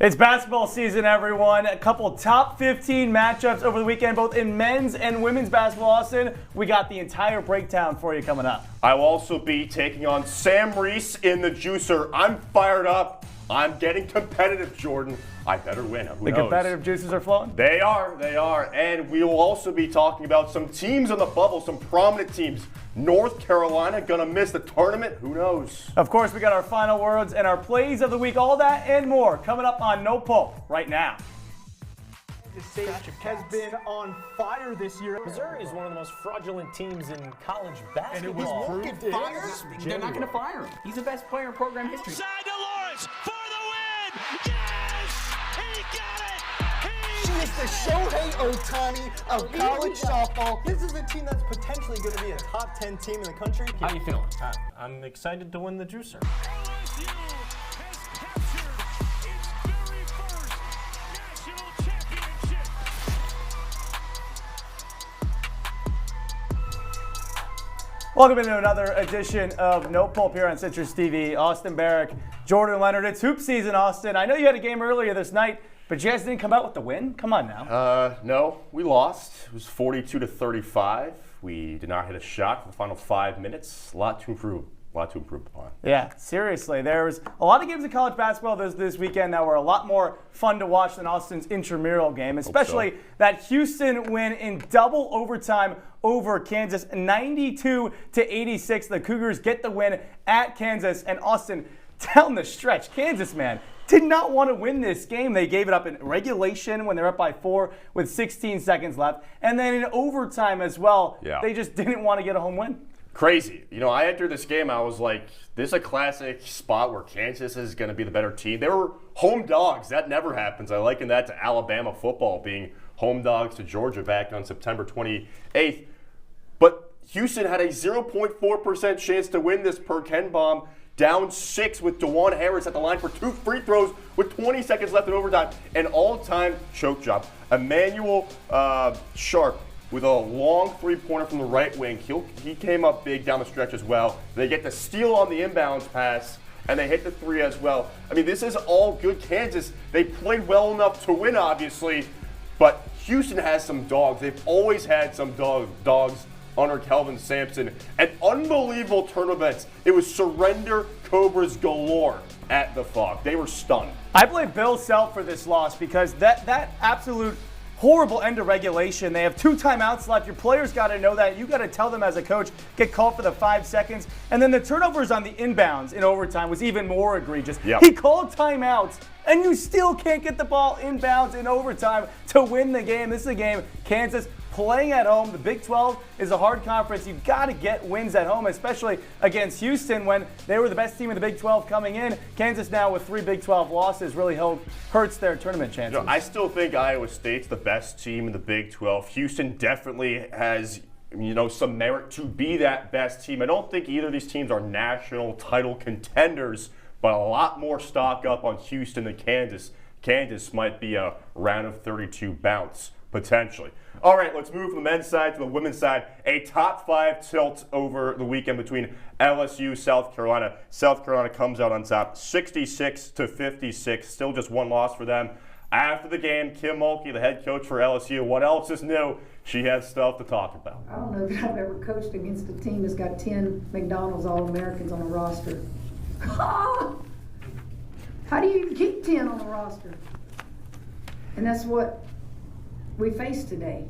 It's basketball season, everyone. A couple top 15 matchups over the weekend, both in men's and women's basketball. Austin, we got the entire breakdown for you coming up. I will also be taking on Sam Reis in the juicer. I'm fired up. I'm getting competitive, Jordan. I better win. Who knows? Competitive juices are flowing? They are. And we will also be talking about some teams on the bubble, some prominent teams. North Carolina gonna miss the tournament? Who knows? Of course, we got our final words and our plays of the week. All that and more coming up on No Pulp right now. The stage has been on fire this year. Missouri is one of the most fraudulent teams in college basketball. And it was proved They're not going to fire him. He's the best player in program history. Side to Lawrence for the win. Yes, he got it. She is the Shohei Ohtani of college softball. This is a team that's potentially going to be a top 10 team in the country. How you feeling? I'm excited to win the juicer. LSU has captured its very first national championship. Welcome into another edition of No Pulp here on CitrusTV. Austin Barach, Jordan Leonard. It's hoop season, Austin. I know you had a game earlier this night, but you guys didn't come out with the win? Come on now. No, we lost. It was 42-35. We did not hit a shot for the final 5 minutes. A lot to improve upon. Yeah, seriously. There was a lot of games in college basketball this weekend that were a lot more fun to watch than Austin's intramural game, especially that Houston win in double overtime over Kansas, 92-86. The Cougars get the win at Kansas, and Austin down the stretch. Kansas, man, did not want to win this game. They gave it up in regulation when they're up by 4 with 16 seconds left, and then in overtime as well. Yeah. They just didn't want to get a home win. Crazy. You know, I entered this game, I was like, this is a classic spot where Kansas is going to be the better team. They were home dogs. That never happens. I liken that to Alabama football being home dogs to Georgia back on September 28th. But Houston had a 0.4% chance to win this per Ken Bomb, down 6 with DeJuan Harris at the line for 2 free throws with 20 seconds left in overtime. An all-time choke job. Emmanuel Sharp with a long three-pointer from the right wing. He came up big down the stretch as well. They get the steal on the inbounds pass, and they hit the three as well. I mean, this is all good Kansas. They played well enough to win, obviously, but Houston has some dogs. They've always had some dogs under Kelvin Sampson. And unbelievable tournaments. It was surrender Cobras galore at the Fog. They were stunned. I blame Bill Self for this loss because that absolute horrible end of regulation. They have 2 timeouts left. Your players got to know that. You got to tell them as a coach, get called for the 5 seconds. And then the turnovers on the inbounds in overtime was even more egregious. Yep. He called timeouts, and you still can't get the ball inbounds in overtime to win the game. This is a game Kansas playing at home. The Big 12 is a hard conference. You've got to get wins at home, especially against Houston when they were the best team in the Big 12 coming in. Kansas now with 3 Big 12 losses really hurts their tournament chances. You know, I still think Iowa State's the best team in the Big 12. Houston definitely has, some merit to be that best team. I don't think either of these teams are national title contenders, but a lot more stock up on Houston than Kansas. Kansas might be a round of 32 bounce, potentially. All right, let's move from the men's side to the women's side. A top 5 tilt over the weekend between LSU, South Carolina. South Carolina comes out on top, 66-56. Still just 1 loss for them. After the game, Kim Mulkey, the head coach for LSU, what else is new? She has stuff to talk about. I don't know that I've ever coached against a team that's got 10 McDonald's All-Americans on a roster. How do you even keep 10 on the roster? And that's what we face today.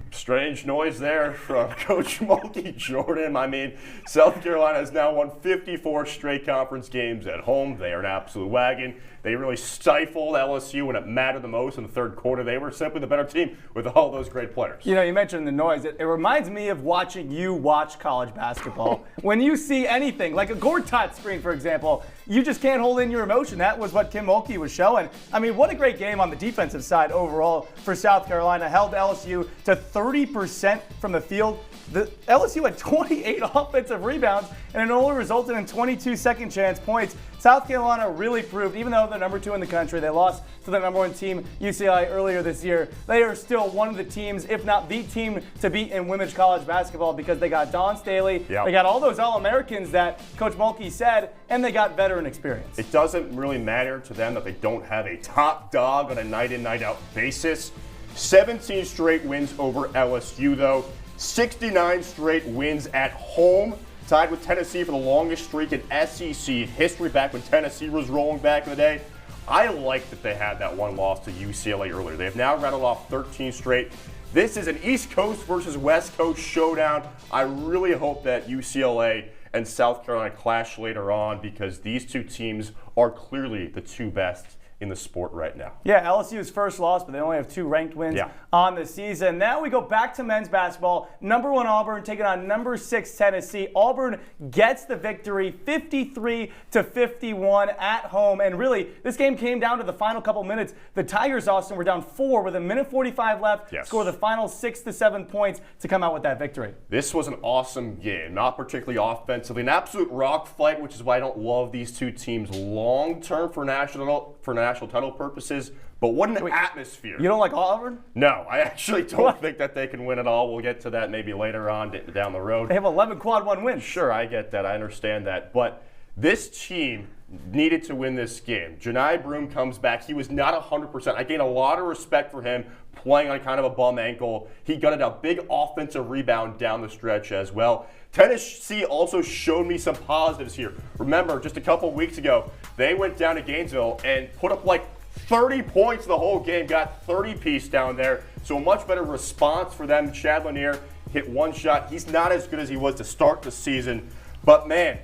Strange noise there from Coach Mulkey, Jordan. I mean, South Carolina has now won 54 straight conference games at home. They are an absolute wagon. They really stifled LSU when it mattered the most in the third quarter. They were simply the better team with all those great players. You mentioned the noise. It reminds me of watching you watch college basketball. When you see anything, like a Gortat screen, for example, you just can't hold in your emotion. That was what Kim Mulkey was showing. I mean, what a great game on the defensive side overall for South Carolina. Held LSU to 30% from the field. The LSU had 28 offensive rebounds, and it only resulted in 22 second chance points. South Carolina really proved, even though they're number 2 in the country, they lost to the number 1 team, UCLA, earlier this year. They are still one of the teams, if not the team, to beat in women's college basketball because they got Dawn Staley, they got all those All-Americans that Coach Mulkey said, and they got veteran experience. It doesn't really matter to them that they don't have a top dog on a night-in, night-out basis. 17 straight wins over LSU, though. 69 straight wins at home, tied with Tennessee for the longest streak in SEC history back when Tennessee was rolling back in the day. I like that they had that one loss to UCLA earlier. They have now rattled off 13 straight. This is an East Coast versus West Coast showdown. I really hope that UCLA and South Carolina clash later on because these two teams are clearly the two best in the sport right now. Yeah, LSU's first loss, but they only have 2 ranked wins on the season. Now we go back to men's basketball. Number 1 Auburn taking on number 6 Tennessee. Auburn gets the victory 53-51 at home. And really, this game came down to the final couple minutes. The Tigers, Austin, were down 4 with 1:45 left. Score the final 6 to 7 points to come out with that victory. This was an awesome game, not particularly offensively. An absolute rock fight, which is why I don't love these two teams long-term for national title purposes, but what an atmosphere. You don't like Auburn? No, I actually don't think that they can win it all. We'll get to that maybe later on down the road. They have 11 quad 1 wins. Sure, I get that. I understand that. But this team needed to win this game. Janai Broome comes back. He was not 100%. I gain a lot of respect for him playing on kind of a bum ankle. He gutted a big offensive rebound down the stretch as well. Tennessee also showed me some positives here. Remember, just a couple weeks ago, they went down to Gainesville and put up like 30 points the whole game, got 30-piece down there. So a much better response for them. Chad Lanier hit 1 shot. He's not as good as he was to start the season. But man,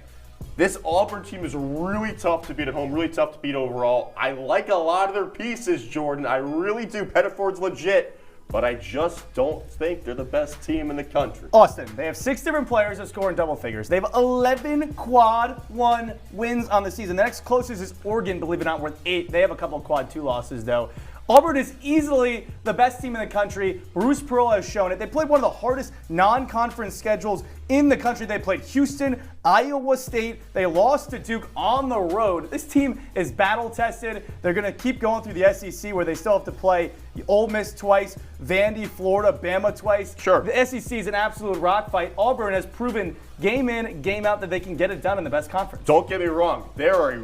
this Auburn team is really tough to beat at home, really tough to beat overall. I like a lot of their pieces, Jordan. I really do. Pettiford's legit. But I just don't think they're the best team in the country. Austin, they have 6 different players that score in double figures. They have 11 quad 1 wins on the season. The next closest is Oregon, believe it or not, with 8. They have a couple of quad 2 losses, though. Auburn is easily the best team in the country. Bruce Pearl has shown it. They played one of the hardest non-conference schedules in the country. They played Houston, Iowa State. They lost to Duke on the road. This team is battle-tested. They're going to keep going through the SEC where they still have to play Ole Miss twice, Vandy, Florida, Bama twice. Sure. The SEC is an absolute rock fight. Auburn has proven game in, game out that they can get it done in the best conference. Don't get me wrong. They are a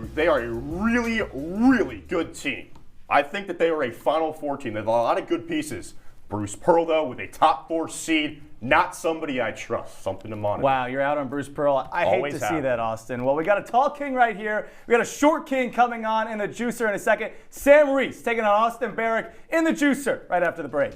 really, really good team. I think that they are a Final Four team. They have a lot of good pieces. Bruce Pearl, though, with a top 4 seed, not somebody I trust. Something to monitor. Wow, you're out on Bruce Pearl. I Always hate to see that, Austin. Well, we got a tall king right here. We got a short king coming on in the juicer in a second. Sam Reis taking on Austin Barach in the juicer right after the break.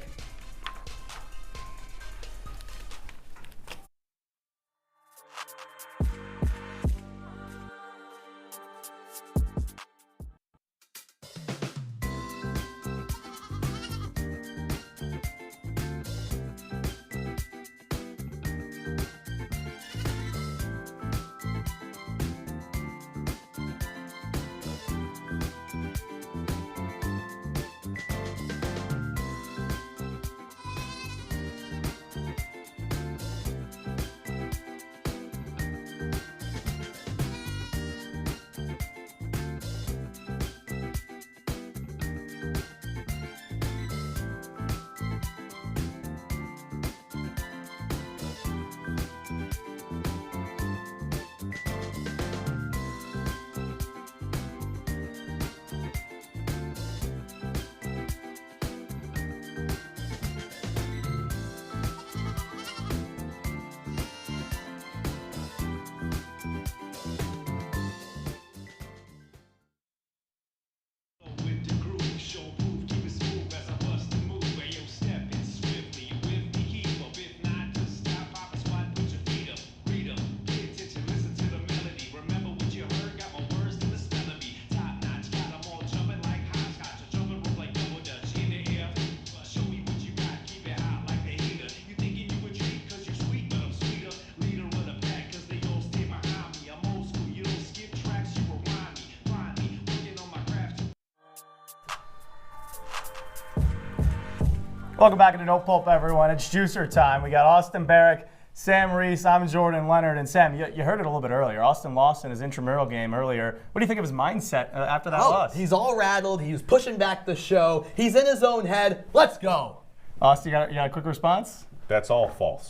Welcome back into No Pulp, everyone. It's juicer time. We got Austin Barach Sam, Reis, I'm Jordan, Leonard, and Sam. You heard it a little bit earlier. Austin lost in his intramural game earlier. What do you think of his mindset after that loss? He's all rattled. He was pushing back the show. He's in his own head. Let's go. Austin, you got a quick response? That's all false.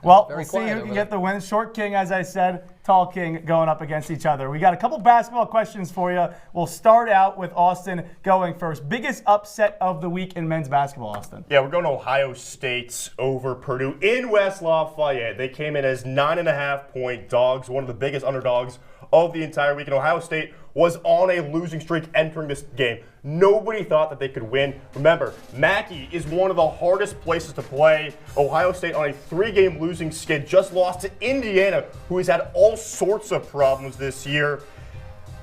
Well, Very we'll see quiet who over can there. get the win. Short King, as I said, Tall King going up against each other. We got a couple basketball questions for you. We'll start out with Austin going first. Biggest upset of the week in men's basketball, Austin? Yeah, we're going to Ohio State over Purdue in West Lafayette. They came in as 9.5-point dogs, one of the biggest underdogs of the entire week. And Ohio State was on a losing streak entering this game. Nobody thought that they could win. Remember, Mackey is one of the hardest places to play. Ohio State on a 3-game losing skid just lost to Indiana, who has had all sorts of problems this year.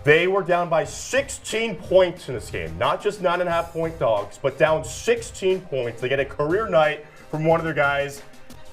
They were down by 16 points in this game. Not just 9.5-point dogs, but down 16 points. They get a career night from one of their guys.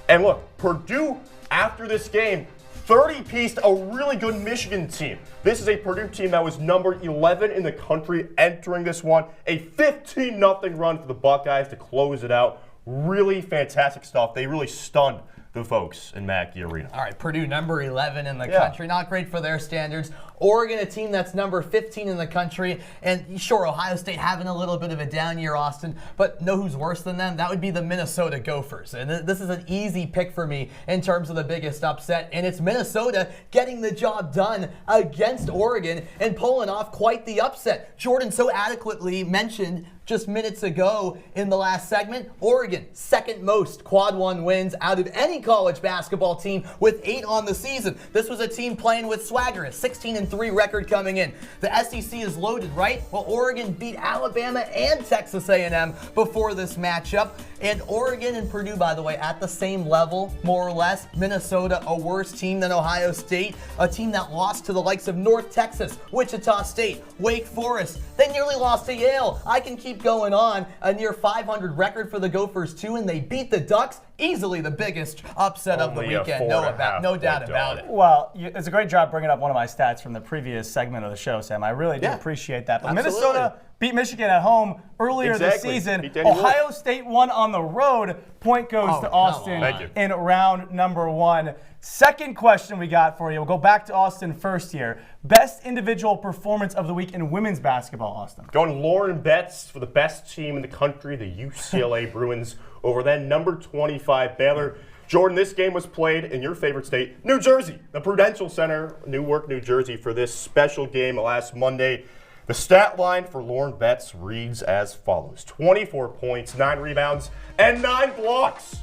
And look, Purdue, after this game, 30-pieced a really good Michigan team. This is a Purdue team that was number 11 in the country entering this one. A 15-0 run for the Buckeyes to close it out. Really fantastic stuff. They really stunned the folks in Mackey Arena. All right, Purdue number 11 in the country. Not great for their standards. Oregon, a team that's number 15 in the country. And sure, Ohio State having a little bit of a down year, Austin. But know who's worse than them? That would be the Minnesota Gophers. And this is an easy pick for me in terms of the biggest upset. And it's Minnesota getting the job done against Oregon and pulling off quite the upset. Jordan so adequately mentioned just minutes ago in the last segment, Oregon, second most quad one wins out of any college basketball team with 8 on the season. This was a team playing with swagger, a 16-3 record coming in. The SEC is loaded, right? Well, Oregon beat Alabama and Texas A&M before this matchup. And Oregon and Purdue, by the way, at the same level, more or less. Minnesota, a worse team than Ohio State, a team that lost to the likes of North Texas, Wichita State, Wake Forest. They nearly lost to Yale. I can keep going on. A near 500 record for the Gophers, too, and they beat the Ducks. Easily the biggest upset of the Only a weekend. No doubt dog. about it. Well, it's a great job bringing up one of my stats from the previous segment of the show, Sam. I really do appreciate that. But Absolutely. Minnesota beat Michigan at home earlier this season. Ohio State won on the road. Point goes to Austin in round number 1. Second question we got for you. We'll go back to Austin first here. Best individual performance of the week in women's basketball, Austin. Going Lauren Betts for the best team in the country, the UCLA Bruins, over then number 25 Baylor. Jordan, this game was played in your favorite state, New Jersey, the Prudential Center, Newark, New Jersey, for this special game last Monday. The stat line for Lauren Betts reads as follows: 24 points, 9 rebounds, and 9 blocks.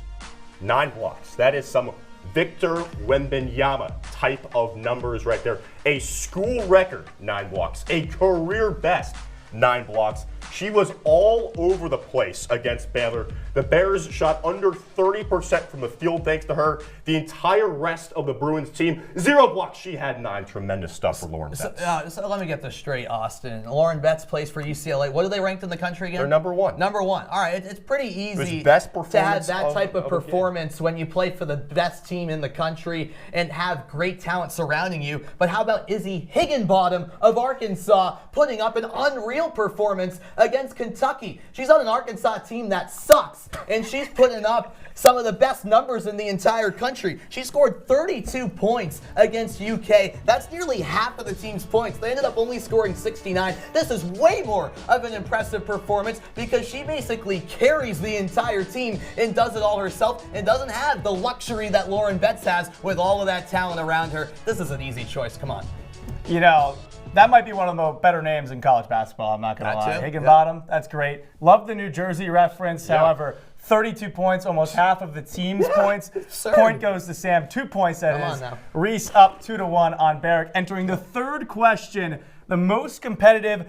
9 blocks. That is some Victor Wembanyama type of numbers right there. A school record, 9 blocks. A career best, 9 blocks. She was all over the place against Baylor. The Bears shot under 30% from the field thanks to her. The entire rest of the Bruins team, 0 blocks. She had 9. Tremendous stuff for Lauren Betts. So let me get this straight, Austin. Lauren Betts plays for UCLA. What are they ranked in the country again? They're number 1. Number 1. All right, it's pretty easy best to have performance that type of of the performance when you play for the best team in the country and have great talent surrounding you. But how about Izzy Higginbottom of Arkansas putting up an unreal performance against Kentucky? She's on an Arkansas team that sucks, and she's putting up some of the best numbers in the entire country. She scored 32 points against UK. That's nearly half of the team's points. They ended up only scoring 69. This is way more of an impressive performance because she basically carries the entire team and does it all herself and doesn't have the luxury that Lauren Betts has with all of that talent around her. This is an easy choice. Come on. You know, that might be one of the better names in college basketball, I'm not going to lie. Higginbottom, that's great. Love the New Jersey reference. However, 32 points, almost half of the team's points. Point goes to Sam. 2 points, that is. Reis up 2-1 on Barach. Entering the third question, the most competitive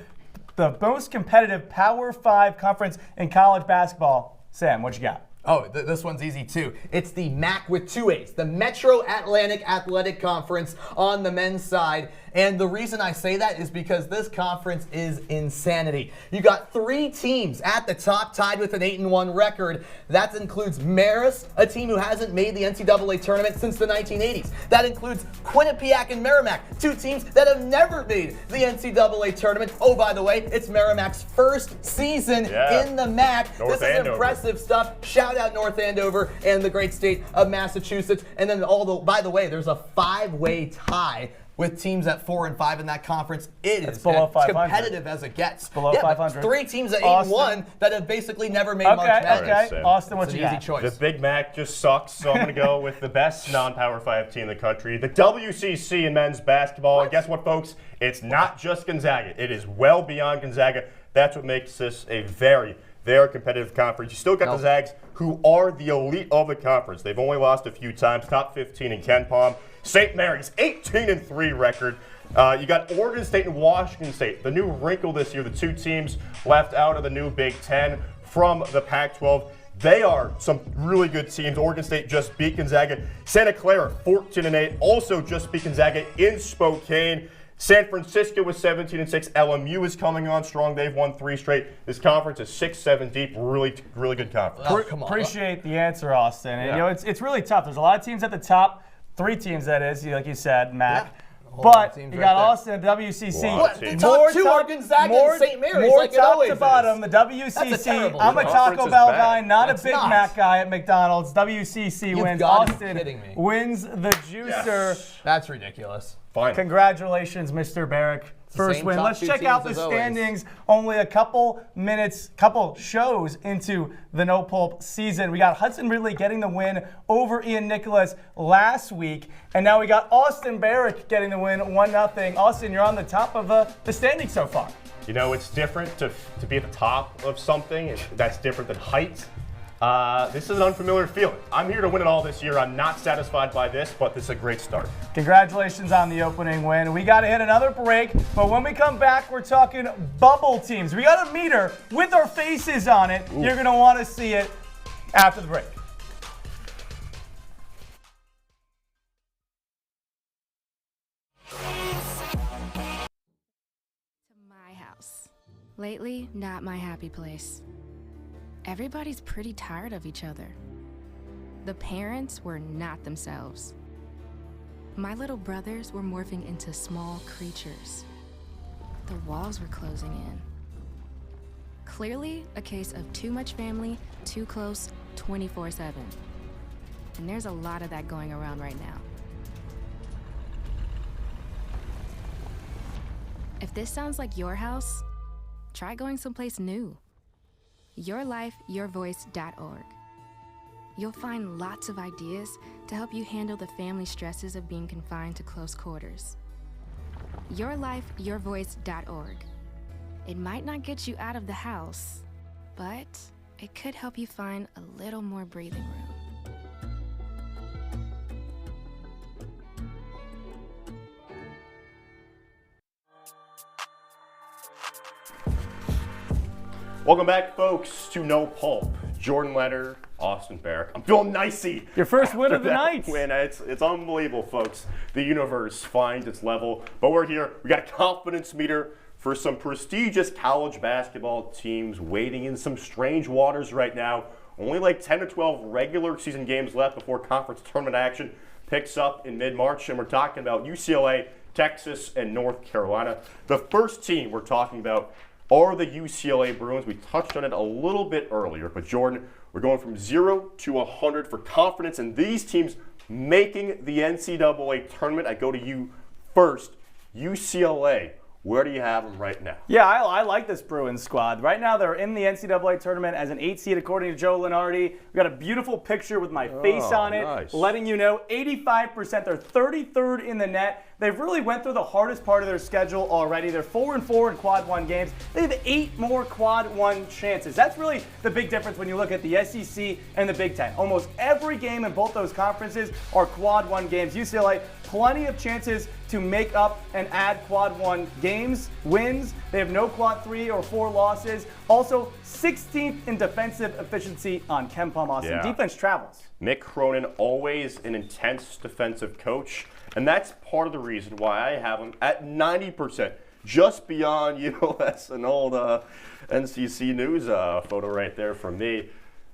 Power 5 conference in college basketball. Sam, what you got? Oh, this one's easy too. It's the MAC with 2 A's, the Metro Atlantic Athletic Conference on the men's side. And the reason I say that is because this conference is insanity. You got 3 teams at the top tied with an 8-1 record. That includes Marist, a team who hasn't made the NCAA tournament since the 1980s. That includes Quinnipiac and Merrimack, 2 teams that have never made the NCAA tournament. Oh, by the way, it's Merrimack's first season in the MAC. North This is Andover. impressive stuff. Shout out North Andover and the great state of Massachusetts. And then by the way, there's a 5-way tie with teams at 4 and 5 in that conference. It is below as 500. competitive as it gets. Below but 500. 3 teams at Austin. 8-1 that have basically never made March Madness. Okay. Sam. Austin, It's what's an your easy choice. The Big Mac just sucks, so I'm going to go with the best non-Power 5 team in the country, the WCC in men's basketball. And guess what, folks? It's not just Gonzaga. It is well beyond Gonzaga. That's what makes this a very competitive conference. You still got the Zags, who are the elite of the conference. They've only lost a few times, top 15 in Ken Palm. St. Mary's, 18-3 record. You got Oregon State and Washington State. The new wrinkle this year, the 2 teams left out of the new Big Ten from the Pac-12. They are some really good teams. Oregon State just beat Gonzaga. Santa Clara, 14-8, also just beat Gonzaga in Spokane. San Francisco was 17-6. LMU is coming on strong. They've won 3 straight. This conference is 6-7 deep. Really good conference. Oh, come on. Appreciate the answer, Austin. And, you know, it's really tough. There's a lot of teams at the top. 3 teams, that is, like you said, Mac. But you got Austin at WCC. What? The top 2 are Gonzaga and St. Mary's, more like it top always to bottom. is. The WCC. That's a terrible I'm a choice. Taco Conference is Bell bad. guy, not That's a Big not. Mac guy at McDonald's. WCC You've wins. gotta be Austin kidding me. wins the juicer. That's ridiculous. Fine. Congratulations, Mr. Barach. First same win. top Let's 2 check out the teams as always. standings. Only a couple shows into the No Pulp season. We got Hudson Ridley getting the win over Ian Nicholas last week. And now we got Austin Barach getting the win 1-0. Austin, you're on the top of the standings so far. You know, it's different to be at the top of something. That's different than height. This is an unfamiliar feeling. I'm here to win it all this year. I'm not satisfied by this, but this is a great start. Congratulations on the opening win. We got to hit another break, but when we come back, we're talking bubble teams. We got a meter with our faces on it. You're going to want to see it after the break. My house. Lately, not my happy place. Everybody's pretty tired of each other. The parents were not themselves. My little brothers were morphing into small creatures. The walls were closing in. Clearly, a case of too much family, too close, 24/7. And there's a lot of that going around right now. If this sounds like your house, try going someplace new. YourLifeYourVoice.org. You'll find lots of ideas to help you handle the family stresses of being confined to close quarters. YourLifeYourVoice.org. It might not get you out of the house, but it could help you find a little more breathing room. Welcome back, folks, to No Pulp. Jordan Leonard, Austin Barach. I'm feeling nicey. Your first win of the That night. Win. It's unbelievable, folks. The universe finds its level. But we're here. We got a confidence meter for some prestigious college basketball teams wading in some strange waters right now. Only like 10 to 12 regular season games left before conference tournament action picks up in mid-March. And we're talking about UCLA, Texas, and North Carolina. The first team we're talking about are the UCLA Bruins. We touched on it a little bit earlier, but Jordan, we're going from 0 to 100 for confidence in these teams making the NCAA tournament. I go to you first. UCLA, where do you have them right now? Yeah, I like this Bruins squad. Right now, they're in the NCAA tournament as an 8 seed, according to Joe Lenardi. We've got a beautiful picture with my face on it, nice. letting you know 85%. They're 33rd in the net. They've really went through the hardest part of their schedule already. They're 4-4 in quad 1 games. They have 8 more quad 1 chances. That's really the big difference when you look at the SEC and the Big Ten. Almost every game in both those conferences are quad 1 games. UCLA, plenty of chances to make up and add quad 1 games, wins. They have no quad 3 or 4 losses. Also, 16th in defensive efficiency on Ken Palm. Austin. Yeah. Defense travels. Mick Cronin, always an intense defensive coach. And that's part of the reason why I have them at 90%, just beyond, that's an old NCC News photo right there from me.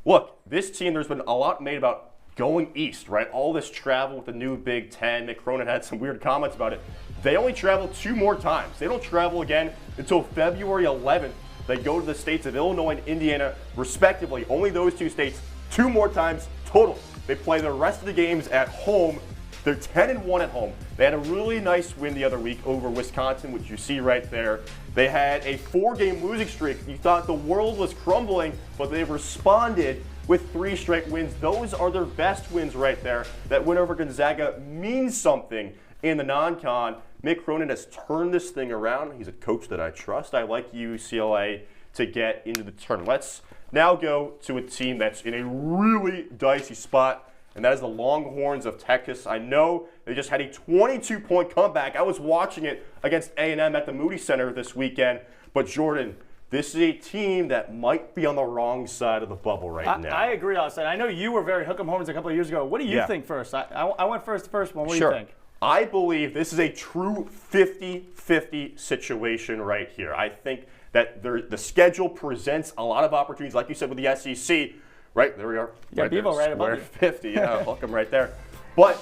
Look, this team, there's been a lot made about going east, right? All this travel with the new Big Ten. Mick Cronin had some weird comments about it. They only travel 2 more times. They don't travel again until February 11th. They go to the states of Illinois and Indiana, respectively. Only those 2 states, 2 more times total. They play the rest of the games at home. They're 10-1 at home. They had a really nice win the other week over Wisconsin, which you see right there. They had a 4-game losing streak. You thought the world was crumbling, but they've responded with 3 straight wins. Those are their best wins right there. That win over Gonzaga means something in the non-con. Mick Cronin has turned this thing around. He's a coach that I trust. I like UCLA to get into the tournament. Let's now go to a team that's in a really dicey spot, and that is the Longhorns of Texas. I know they just had a 22-point comeback. I was watching it against A&M at the Moody Center this weekend. But Jordan, this is a team that might be on the wrong side of the bubble right now. I agree, Austin. I know you were very hook 'em horns a couple of years ago. What do you think first? I went first one. What do you think? I believe this is a true 50-50 situation right here. I think that the schedule presents a lot of opportunities, like you said with the SEC. Right, there we are. Yeah, Bevo right above you. 50, hook 'em right there. But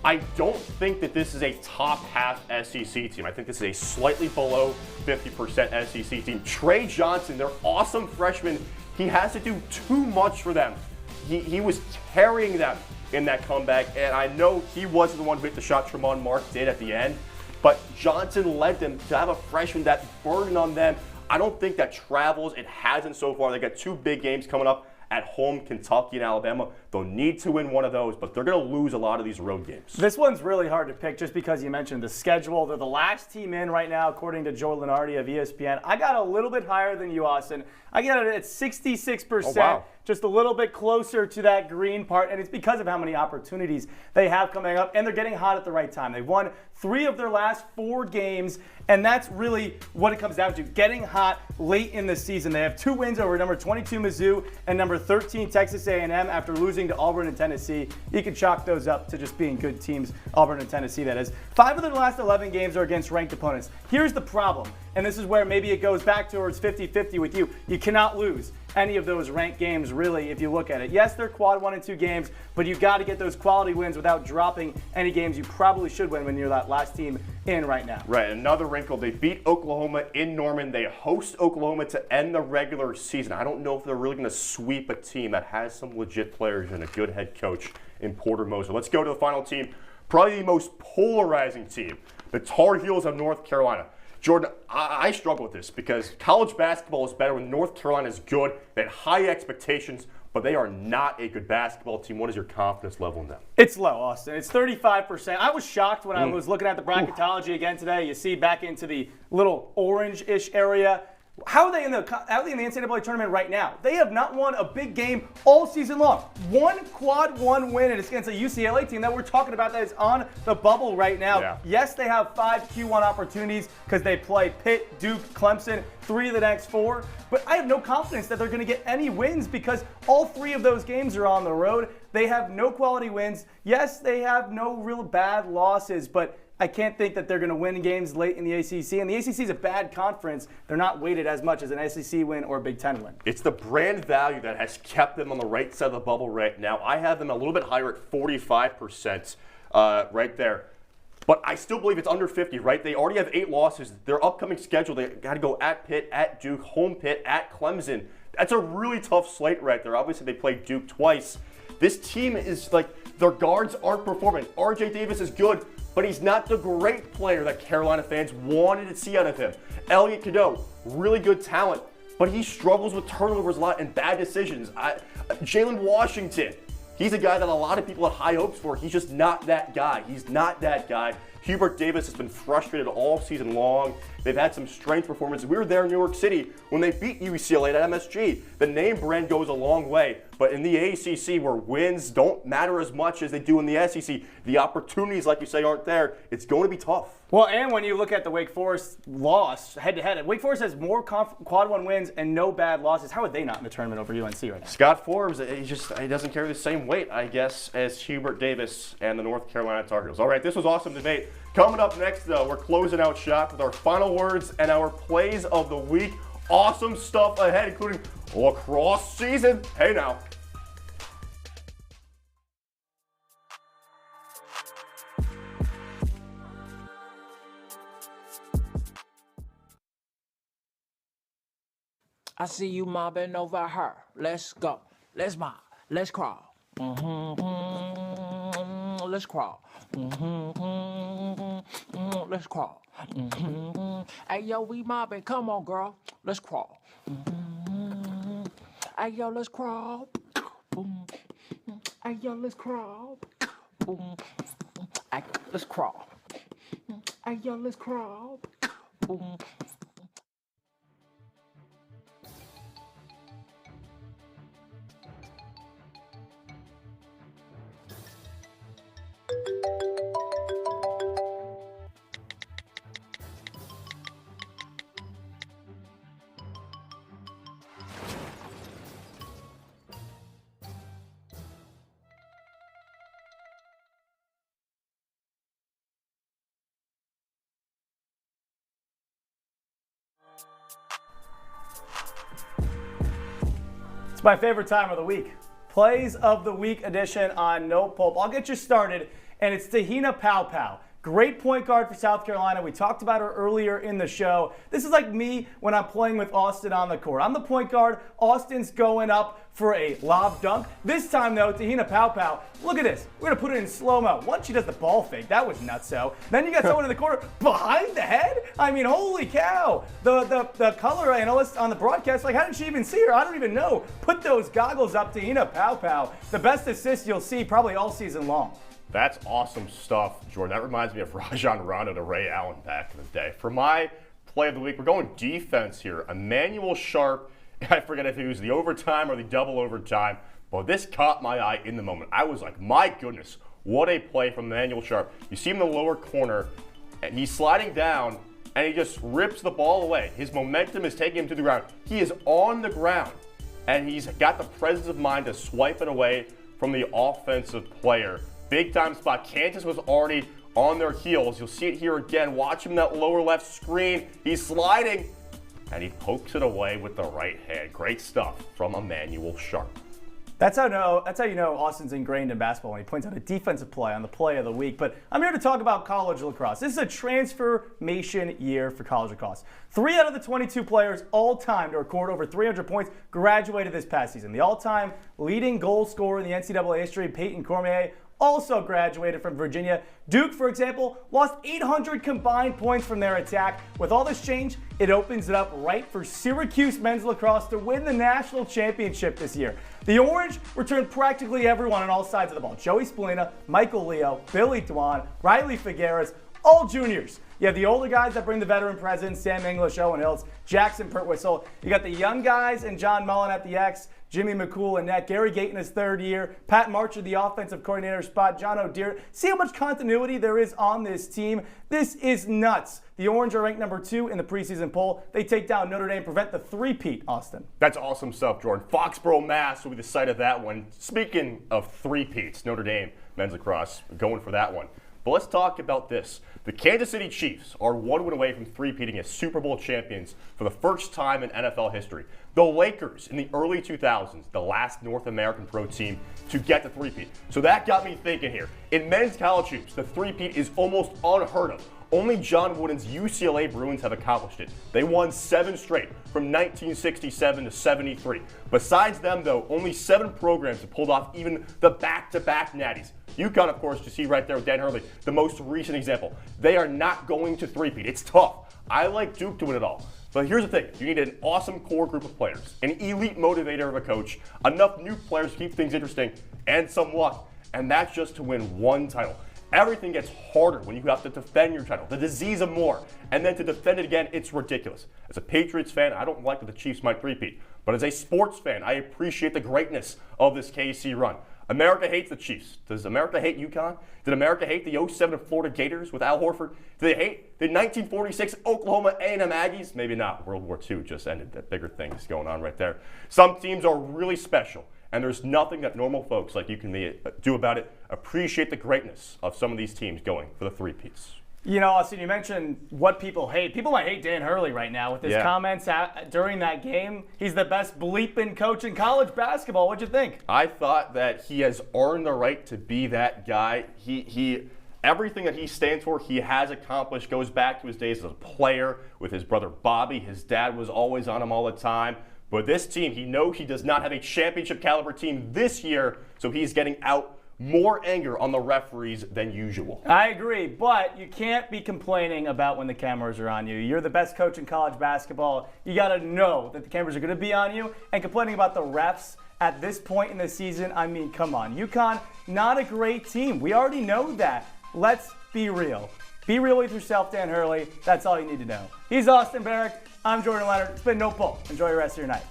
I don't think that this is a top half SEC team. I think this is a slightly below 50% SEC team. Trey Johnson, their awesome freshman, he has to do too much for them. He was carrying them in that comeback, and I know he wasn't the one who hit the shot Tremont Mark did at the end, but Johnson led them to have a freshman that burden on them. I don't think that travels. It hasn't so far. They got 2 big games coming up at home, Kentucky and Alabama. They'll need to win one of those, but they're going to lose a lot of these road games. This one's really hard to pick just because you mentioned the schedule. They're the last team in right now, according to Joe Lenardi of ESPN. I got a little bit higher than you, Austin. I got it at 66%. Oh, wow. Just a little bit closer to that green part, and it's because of how many opportunities they have coming up, and they're getting hot at the right time. They've won 3 of their last 4 games, and that's really what it comes down to, getting hot late in the season. They have 2 wins over number 22 Mizzou and number 13 Texas A&M after losing to Auburn and Tennessee. You can chalk those up to just being good teams, Auburn and Tennessee, that is. 5 of their last 11 games are against ranked opponents. Here's the problem, and this is where maybe it goes back towards 50-50 with you. You cannot lose any of those ranked games, really, if you look at it. Yes, they're quad 1 and 2 games, but you've got to get those quality wins without dropping any games you probably should win when you're that last team in right now. Right, another wrinkle. They beat Oklahoma in Norman. They host Oklahoma to end the regular season. I don't know if they're really going to sweep a team that has some legit players and a good head coach in Porter Moser. Let's go to the final team, probably the most polarizing team, the Tar Heels of North Carolina. Jordan, I struggle with this because college basketball is better when North Carolina is good. They had high expectations, but they are not a good basketball team. What is your confidence level in them? It's low, Austin. It's 35%. I was shocked when I was looking at the bracketology again today. You see back into the little orange-ish area. How are they in the NCAA tournament right now? They have not won a big game all season long. 1 quad 1 win, and it's against a UCLA team that we're talking about that is on the bubble right now. Yeah. Yes, they have 5 Q1 opportunities because they play Pitt, Duke, Clemson, 3 of the next 4. But I have no confidence that they're going to get any wins because all 3 of those games are on the road. They have no quality wins. Yes, they have no real bad losses, but I can't think that they're going to win games late in the ACC. And the ACC is a bad conference. They're not weighted as much as an SEC win or a Big Ten win. It's the brand value that has kept them on the right side of the bubble right now. I have them a little bit higher at 45% right there. But I still believe it's under 50, right? They already have 8 losses. Their upcoming schedule, they got to go at Pitt, at Duke, home Pitt, at Clemson. That's a really tough slate right there. Obviously, they played Duke twice. This team is like, their guards aren't performing. RJ Davis is good, but he's not the great player that Carolina fans wanted to see out of him. Elliot Cadeau, really good talent, but he struggles with turnovers a lot and bad decisions. Jalen Washington, he's a guy that a lot of people had high hopes for. He's just not that guy. He's not that guy. Hubert Davis has been frustrated all season long. They've had some strength performances. We were there in New York City when they beat UCLA at MSG. The name brand goes a long way, but in the ACC where wins don't matter as much as they do in the SEC, the opportunities, like you say, aren't there. It's going to be tough. Well, and when you look at the Wake Forest loss head-to-head, Wake Forest has more quad one wins and no bad losses. How are they not in the tournament over UNC right now? Scott Forbes, he doesn't carry the same weight, I guess, as Hubert Davis and the North Carolina Tar Heels. All right, this was awesome debate. Coming up next, though, we're closing out shop with our final words and our plays of the week. Awesome stuff ahead, including lacrosse season. Hey now. I see you mobbing over her. Let's go. Let's mob. Let's crawl. Let's crawl. Let's crawl. Hey, yo, we mobbing. Come on, girl. Let's crawl. Hey, yo, let's crawl. Hey, yo, let's crawl. Hey, let's crawl. Hey, yo, let's crawl. It's my favorite time of the week. Plays of the Week edition on No Pulp. I'll get you started, and it's Te-Hina Paopao. Great point guard for South Carolina. We talked about her earlier in the show. This is like me when I'm playing with Austin on the court. I'm the point guard. Austin's going up for a lob dunk. This time, though, Te-Hina Paopao, look at this. We're going to put it in slow-mo. Once she does the ball fake, that was nutso. Then you got someone in the corner behind the head. I mean, holy cow. The color analyst on the broadcast, like, how did she even see her? I don't even know. Put those goggles up, Te-Hina Paopao. The best assist you'll see probably all season long. That's awesome stuff, Jordan. That reminds me of Rajon Rondo to Ray Allen back in the day. For my play of the week, we're going defense here. Emmanuel Sharp, I forget if he was the overtime or the double overtime, but this caught my eye in the moment. I was like, my goodness, what a play from Emmanuel Sharp. You see him in the lower corner, and he's sliding down, and he just rips the ball away. His momentum is taking him to the ground. He is on the ground, and he's got the presence of mind to swipe it away from the offensive player. Big time spot. Kansas was already on their heels. You'll see it here again. Watch him that lower left screen. He's sliding, and he pokes it away with the right hand. Great stuff from Emmanuel Sharp. That's how you know Austin's ingrained in basketball when he points out a defensive play on the play of the week. But I'm here to talk about college lacrosse. This is a transformation year for college lacrosse. 3 out of the 22 players all time to record over 300 points graduated this past season. The all-time leading goal scorer in the NCAA history, Peyton Cormier, also graduated from Virginia. Duke, for example, lost 800 combined points from their attack. With all this change, it opens it up right for Syracuse men's lacrosse to win the national championship this year. The Orange returned practically everyone on all sides of the ball. Joey Spallina, Michael Leo, Billy Dwan, Riley Figueres, all juniors. You have the older guys that bring the veteran presence, Sam English, Owen Hills, Jackson Pertwhistle. You got the young guys and John Mullen at the X, Jimmy McCool and net, Gary Gate in his 3rd year, Pat Marcher, the offensive coordinator spot, John O'Dear. See how much continuity there is on this team? This is nuts. The Orange are ranked number 2 in the preseason poll. They take down Notre Dame, prevent the three-peat, Austin. That's awesome stuff, Jordan. Foxborough, Mass will be the site of that one. Speaking of three-peats, Notre Dame men's lacrosse going for that one. But let's talk about this. The Kansas City Chiefs are 1 win away from three-peating as Super Bowl champions for the first time in NFL history. The Lakers in the early 2000s, the last North American pro team to get the three-peat. So that got me thinking here. In men's college hoops, the three-peat is almost unheard of. Only John Wooden's UCLA Bruins have accomplished it. They won 7 straight from 1967 to 73. Besides them, though, only 7 programs have pulled off even the back-to-back natties. UConn, of course, you see right there with Dan Hurley, the most recent example. They are not going to three-peat. It's tough. I like Duke to win it all. But here's the thing. You need an awesome core group of players, an elite motivator of a coach, enough new players to keep things interesting, and some luck. And that's just to win 1 title. Everything gets harder when you have to defend your title. The disease of more. And then to defend it again, it's ridiculous. As a Patriots fan, I don't like that the Chiefs might repeat. But as a sports fan, I appreciate the greatness of this KC run. America hates the Chiefs. Does America hate UConn? Did America hate the 07 Florida Gators with Al Horford? Do they hate the 1946 Oklahoma A&M Aggies? Maybe not. World War II just ended. That bigger things going on right there. Some teams are really special, and there's nothing that normal folks like you can do about it. Appreciate the greatness of some of these teams going for the three-peats. You know, Austin, you mentioned what people hate. People might hate Dan Hurley right now with his comments during that game. He's the best bleeping coach in college basketball. What'd you think? I thought that he has earned the right to be that guy. Everything that he stands for, he has accomplished. Goes back to his days as a player with his brother Bobby. His dad was always on him all the time. But this team, he does not have a championship caliber team this year, so he's getting out more anger on the referees than usual. I agree, but you can't be complaining about when the cameras are on you. You're the best coach in college basketball. You got to know that the cameras are going to be on you. And complaining about the refs at this point in the season, I mean, come on. UConn, not a great team. We already know that. Let's be real. Be real with yourself, Dan Hurley. That's all you need to know. He's Austin Barach. I'm Jordan Leonard. It's been No Pull. Enjoy the rest of your night.